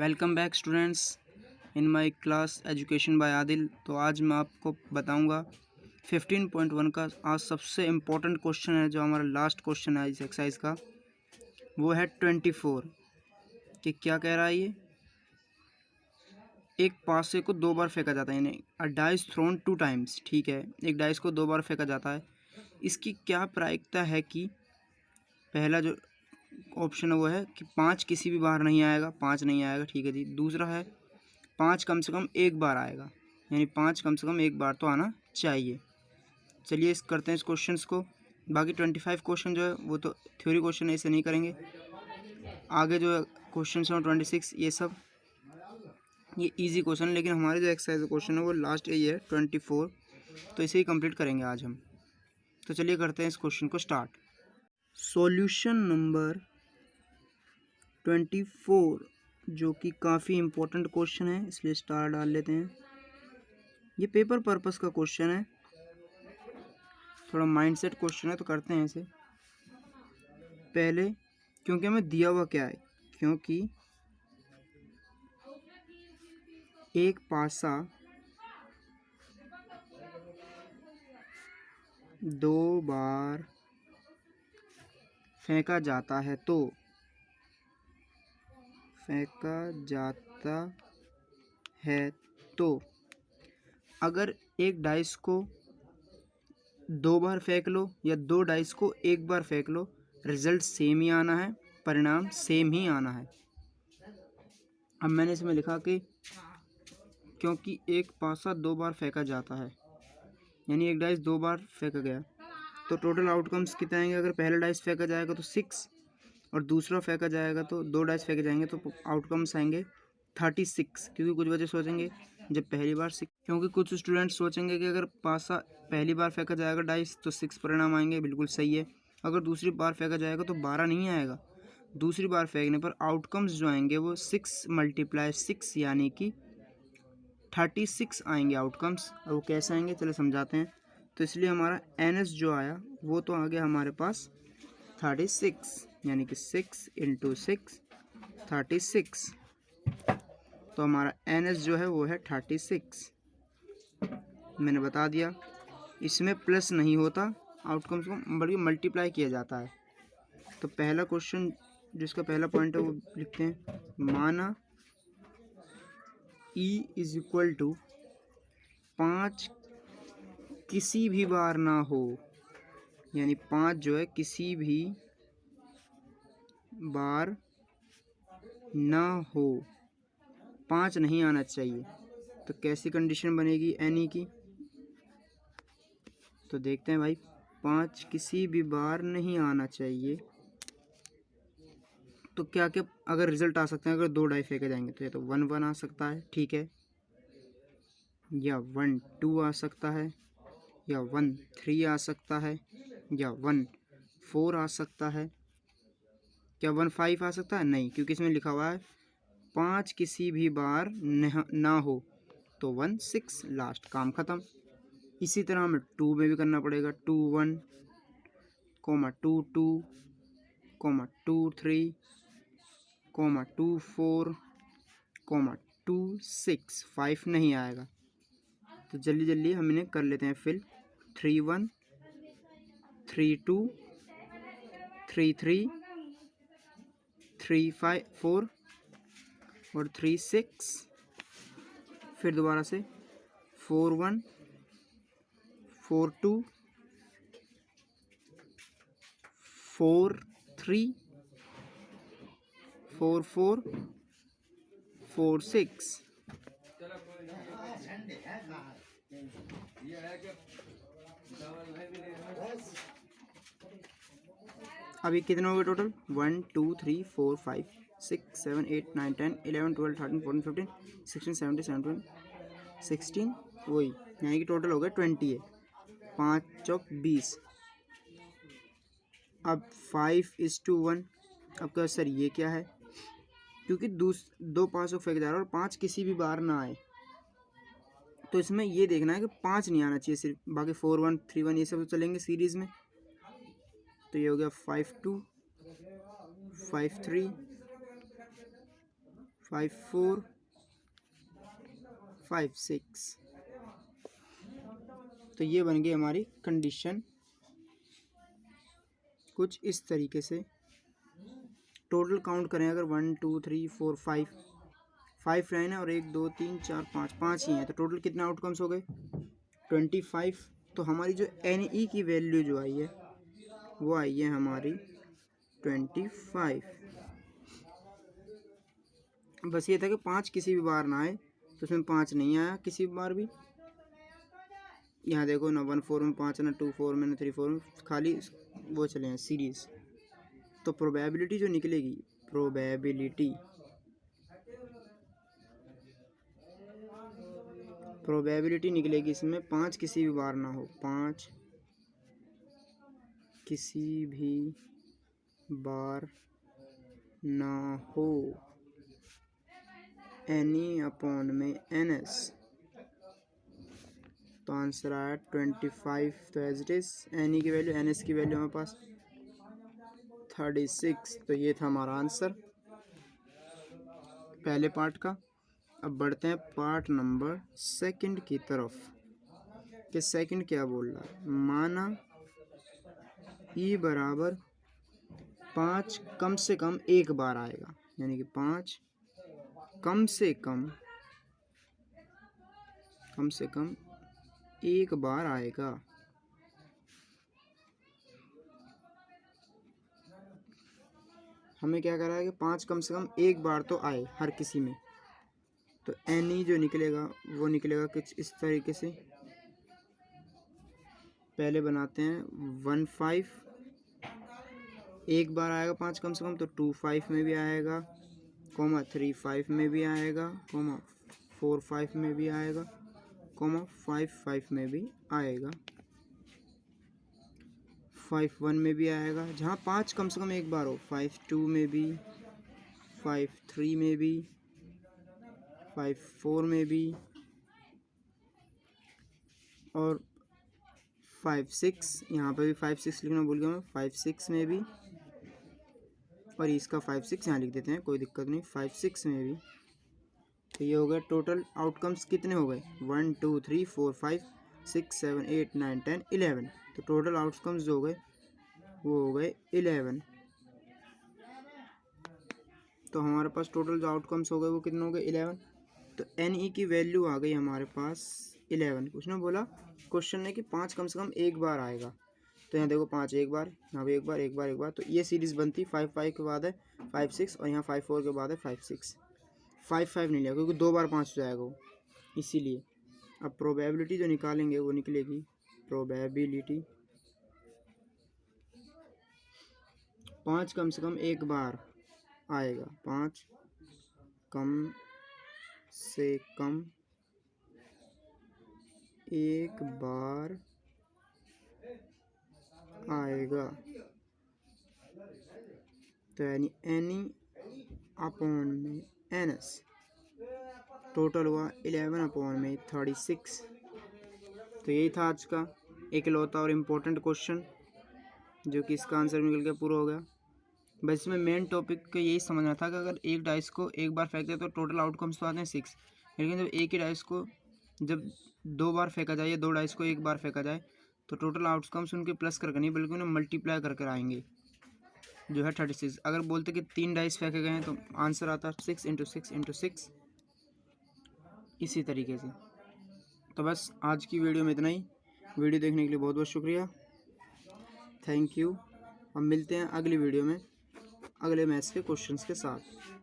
Welcome back students in my class education by Adil. तो आज मैं आपको बताऊंगा 15.1 का आज सबसे इम्पोर्टेंट क्वेश्चन है, जो हमारा लास्ट क्वेश्चन है इस एक्सरसाइज का। वो है 24 कि क्या कह रहा है ये। एक पासे को 2 बार फेंका जाता है, यानी अ डाइस थ्रोन 2 टाइम्स। ठीक है, एक डाइस को 2 बार फेंका जाता है। इसकी क्या प्रायिकता है कि पहला जो ऑप्शन है वो है कि 5 किसी भी बार नहीं आएगा, 5 नहीं आएगा। ठीक है जी। दूसरा है 5 कम से कम एक बार आएगा, यानी 5 कम से कम एक बार तो आना चाहिए। चलिए इस करते हैं इस क्वेश्चंस को। बाकी 25 क्वेश्चन जो है वो तो थ्योरी क्वेश्चन है, इसे नहीं करेंगे। आगे जो क्वेश्चन है 26 ये सब ये इजी क्वेश्चन, लेकिन हमारे जो एक्सरसाइज क्वेश्चन है वो लास्ट यही है 24, तो इसे ही कंप्लीट करेंगे आज हम। तो चलिए करते हैं इस क्वेश्चन को स्टार्ट। सॉल्यूशन नंबर 24 जो कि काफ़ी इम्पोर्टेंट क्वेश्चन है, इसलिए स्टार डाल लेते हैं। ये पेपर पर्पस का क्वेश्चन है, थोड़ा माइंडसेट क्वेश्चन है, तो करते हैं इसे पहले। क्योंकि हमें दिया हुआ क्या है, क्योंकि एक पासा 2 बार फेंका जाता है तो अगर एक डाइस को 2 बार फेंक लो या 2 डाइस को एक बार फेंक लो, रिजल्ट सेम ही आना है, परिणाम सेम ही आना है। अब मैंने इसमें लिखा कि क्योंकि एक पासा 2 बार फेंका जाता है, यानी एक डाइस 2 बार फेंका गया, तो टोटल आउटकम्स कितने आएंगे। अगर पहला डाइस फेंका जाएगा तो 6 और दूसरा फेंका जाएगा तो 2 डाइस फेंके जाएंगे तो आउटकम्स आएंगे 36। क्योंकि कुछ बच्चे सोचेंगे जब पहली बार क्योंकि कुछ स्टूडेंट्स सोचेंगे कि अगर पासा पहली बार फेंका जाएगा डाइस तो 6 परिणाम आएंगे, बिल्कुल सही है। अगर दूसरी बार फेंका जाएगा तो 12 नहीं आएगा। दूसरी बार फेंकने पर आउटकम्स जो आएंगे वो 6 × 6 यानी कि 36 आएंगे आउटकम्स। और वो कैसे आएंगे चलो समझाते हैं। तो इसलिए हमारा NS जो आया वो तो आ गया हमारे पास 36, यानी कि 6 × 6 36। तो हमारा NS जो है वो है 36। मैंने बता दिया, इसमें प्लस नहीं होता, आउटकम्स को बल्कि मल्टीप्लाई किया जाता है। तो पहला क्वेश्चन जिसका पहला पॉइंट है वो लिखते हैं। माना E = 5 किसी भी बार ना हो, यानी 5 जो है किसी भी बार ना हो, 5 नहीं आना चाहिए। तो कैसी कंडीशन बनेगी NE की, तो देखते हैं भाई। 5 किसी भी बार नहीं आना चाहिए, तो क्या क्या अगर रिजल्ट आ सकते हैं। अगर 2 डाई फेंके जाएंगे तो ये तो 1 1 आ सकता है, ठीक है, या 1 2 आ सकता है, या 1 3 आ सकता है, या 1 4 आ सकता है। क्या 1 5 आ सकता है? नहीं, क्योंकि इसमें लिखा हुआ है 5 किसी भी बार ना हो, तो 1 6 लास्ट, काम ख़त्म। इसी तरह हमें 2 में भी करना पड़ेगा। 2 1, 2 2, 2 3, 2 4, 2 6, 5 नहीं आएगा। तो जल्दी जल्दी हम इन्हें कर लेते हैं फिल। 3 1, 3 2, 3 3, 3 5 4 और 3 6। फिर दोबारा से 4 1, 4 2, 4 3, 4 4, 4 6। अभी कितने हो गए टोटल? 1 2 3 4 5 6 7 8 9 10 11 12 13 14 15 16 17 17 16, वही, यानी कि टोटल हो गया 20 है। 5 चौक 20। अब 5:1। अब क्या सर ये क्या है? क्योंकि 2 पाँच फेंक जा रहा है और 5 किसी भी बार ना आए, तो इसमें ये देखना है कि 5 नहीं आना चाहिए सिर्फ, बाकी 4 1 3 1 ये सब तो चलेंगे सीरीज़ में। तो ये हो गया 5 2, 5 3, 5 4 5 6। तो ये बन गई हमारी कंडीशन कुछ इस तरीके से। टोटल काउंट करें अगर 1 2 3 4 5 लाइन है और 1 2 3 4 5 ही हैं, तो टोटल कितने आउटकम्स हो गए 25। तो हमारी जो NE की वैल्यू जो आई है वो आई है हमारी 25। बस ये था कि 5 किसी भी बार ना आए, तो उसमें 5 नहीं आया किसी भी बार भी। यहाँ देखो ना 1 4 में 5 ना 2 4 में ना 3 4 में, खाली वो चले हैं सीरीज। तो प्रोबेबिलिटी जो निकलेगी, प्रोबेबिलिटी निकलेगी इसमें 5 किसी भी बार ना हो, 5 किसी भी बार ना हो, NE अपॉन में NS। तो आंसर आया 25। तो एज इट इज NE की वैल्यू, NS की वैल्यू हमारे पास 36। तो ये था हमारा आंसर पहले पार्ट का। अब बढ़ते हैं पार्ट नंबर सेकंड की तरफ कि सेकंड क्या बोल रहा है। माना E बराबर 5 कम से कम एक बार आएगा, यानी कि 5 कम से कम एक बार आएगा। हमें क्या करा है कि 5 कम से कम एक बार तो आए हर किसी में। तो NE जो निकलेगा वो निकलेगा कुछ इस तरीके से। पहले बनाते हैं 1 5, एक बार आएगा 5 कम से कम, तो 2 5 में भी आएगा, कोमा 3 5 में भी आएगा, कोमा 4 5 में भी आएगा, कोमा 5 5 में भी आएगा, 5 1 में भी आएगा। जहाँ 5 कम से कम एक बार हो, 5 2 में भी, 5 3 में भी, 5 4 में भी, और 5 6, यहाँ पे भी 5 6 लिखना भूल गया मैं, 5 6 में भी, और इसका 5 6 यहाँ लिख देते हैं, कोई दिक्कत नहीं, 5 6 में भी। तो ये हो गया टोटल आउटकम्स कितने हो गए 1 2 3 4 5 6 7 8 9 10 11। तो टोटल आउटकम्स जो हो गए वो हो गए 11। तो हमारे पास टोटल जो आउटकम्स हो गए वो कितने हो गए 11। तो NE की वैल्यू आ गई हमारे पास 11। उसने बोला क्वेश्चन है कि 5 कम से कम एक बार आएगा। तो यहाँ देखो 5 एक बार, यहाँ पे एक बार एक बार एक बार, तो ये सीरीज़ बनती 5 5 के बाद है 5 6, और यहाँ 5 4 के बाद है 5 6। 5 5 नहीं लिया क्योंकि 2 बार 5 हो जाएगा वो, इसीलिए। अब प्रोबेबिलिटी जो निकालेंगे वो निकलेगी प्रोबेबिलिटी 5 कम से कम एक बार आएगा, 5 कम से कम एक बार आएगा। तो यानी NE अपॉन में NS टोटल हुआ 11 अपॉन में 36। तो यही था आज का इकलौता और इम्पोर्टेंट क्वेश्चन, जो कि इसका आंसर निकल के पूरा हो गया। बस इसमें मेन टॉपिक का यही समझना था कि अगर एक डाइस को एक बार फेंकते तो टोटल आउटकम्स तो आते हैं 6, लेकिन जब एक ही डाइस को जब 2 बार फेंका जाए या 2 डाइस को एक बार फेंका जाए तो टोटल आउटकम्स उनके प्लस करके नहीं बल्कि उन्हें मल्टीप्लाई करके आएंगे, जो है 36। अगर बोलते कि 3 डाइस फेंके गए हैं तो आंसर आता 6 × 6 × 6, इसी तरीके से। तो बस आज की वीडियो में इतना ही। वीडियो देखने के लिए बहुत बहुत शुक्रिया, थैंक यू। अब मिलते हैं अगली वीडियो में अगले मैथ्स के क्वेश्चंस के साथ।